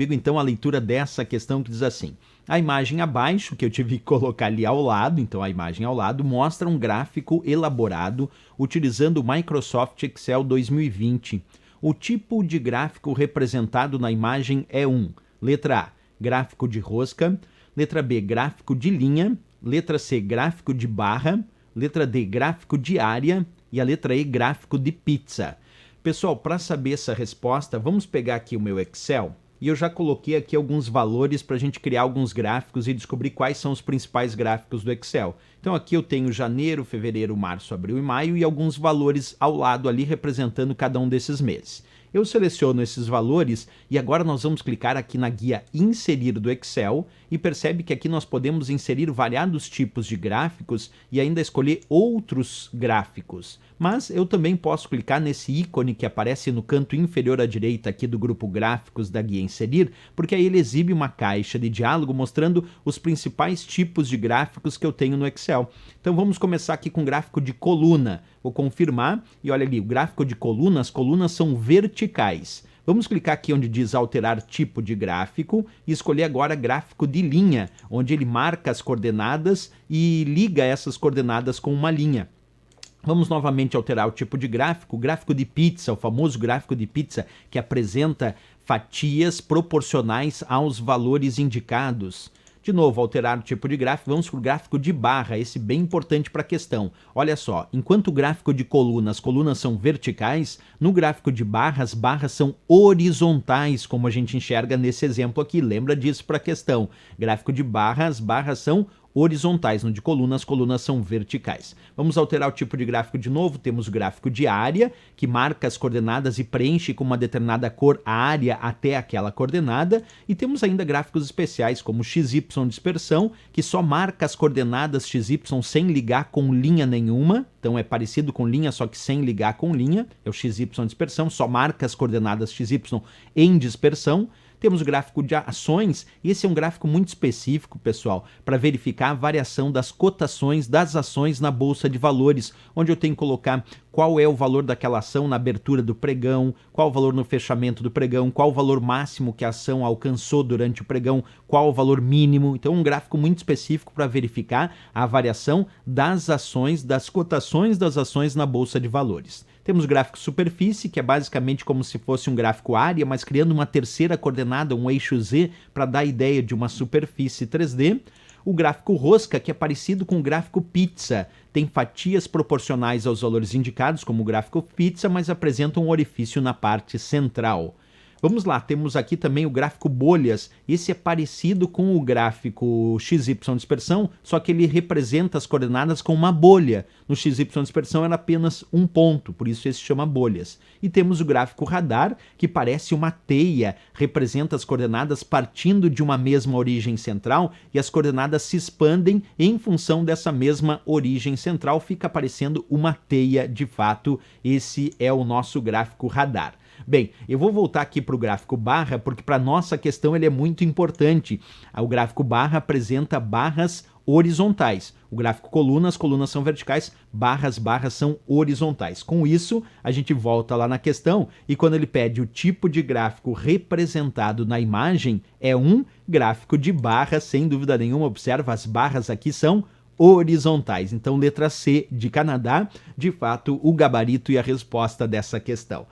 comigo então a leitura dessa questão que diz assim: a imagem abaixo, que eu tive que colocar ali ao lado, então a imagem ao lado, mostra um gráfico elaborado utilizando o Microsoft Excel 2020. O tipo de gráfico representado na imagem é letra A, gráfico de rosca, letra B, gráfico de linha, letra C, gráfico de barra, letra D, gráfico de área e a letra E, gráfico de pizza. Pessoal, para saber essa resposta, vamos pegar aqui o meu Excel e eu já coloquei aqui alguns valores para a gente criar alguns gráficos e descobrir quais são os principais gráficos do Excel. Então aqui eu tenho janeiro, fevereiro, março, abril e maio e alguns valores ao lado ali representando cada um desses meses. Eu seleciono esses valores e agora nós vamos clicar aqui na guia Inserir do Excel e percebe que aqui nós podemos inserir variados tipos de gráficos e ainda escolher outros gráficos. Mas eu também posso clicar nesse ícone que aparece no canto inferior à direita aqui do grupo Gráficos da guia Inserir, porque aí ele exibe uma caixa de diálogo mostrando os principais tipos de gráficos que eu tenho no Excel. Então vamos começar aqui com gráfico de coluna. Vou confirmar e olha ali, o gráfico de coluna, as colunas são verticais. Vamos clicar aqui onde diz alterar tipo de gráfico e escolher agora gráfico de linha, onde ele marca as coordenadas e liga essas coordenadas com uma linha. Vamos novamente alterar o tipo de gráfico, gráfico de pizza, o famoso gráfico de pizza que apresenta fatias proporcionais aos valores indicados. De novo, alterar o tipo de gráfico, vamos para o gráfico de barra, esse bem importante para a questão. Olha só, enquanto o gráfico de coluna, as colunas são verticais, no gráfico de barra, as barras são horizontais, como a gente enxerga nesse exemplo aqui. Lembra disso para a questão. Gráfico de barra, as barras são horizontais, no de coluna, as colunas são verticais. Vamos alterar o tipo de gráfico de novo, temos o gráfico de área, que marca as coordenadas e preenche com uma determinada cor a área até aquela coordenada, e temos ainda gráficos especiais, como o XY dispersão, que só marca as coordenadas XY sem ligar com linha nenhuma, então é parecido com linha, só que sem ligar com linha, é o XY dispersão, só marca as coordenadas XY em dispersão. Temos o gráfico de ações, e esse é um gráfico muito específico, pessoal, para verificar a variação das cotações das ações na Bolsa de Valores, onde eu tenho que colocar qual é o valor daquela ação na abertura do pregão, qual o valor no fechamento do pregão, qual o valor máximo que a ação alcançou durante o pregão, qual o valor mínimo. Então, um gráfico muito específico para verificar a variação das ações, das cotações das ações na Bolsa de Valores. Temos o gráfico superfície, que é basicamente como se fosse um gráfico área, mas criando uma terceira coordenada, um eixo Z, para dar a ideia de uma superfície 3D. O gráfico rosca, que é parecido com o gráfico pizza, tem fatias proporcionais aos valores indicados, como o gráfico pizza, mas apresenta um orifício na parte central. Vamos lá, temos aqui também o gráfico bolhas. Esse é parecido com o gráfico XY dispersão, só que ele representa as coordenadas com uma bolha. No XY dispersão era apenas um ponto, por isso esse se chama bolhas. E temos o gráfico radar, que parece uma teia, representa as coordenadas partindo de uma mesma origem central e as coordenadas se expandem em função dessa mesma origem central, fica parecendo uma teia de fato. Esse é o nosso gráfico radar. Bem, eu vou voltar aqui para o gráfico barra, porque para nossa questão ele é muito importante. O gráfico barra apresenta barras horizontais. O gráfico coluna, as colunas são verticais, barras são horizontais. Com isso, a gente volta lá na questão e quando ele pede o tipo de gráfico representado na imagem, é um gráfico de barra, sem dúvida nenhuma. Observa, as barras aqui são horizontais. Então, letra C de Canadá, de fato, o gabarito e a resposta dessa questão.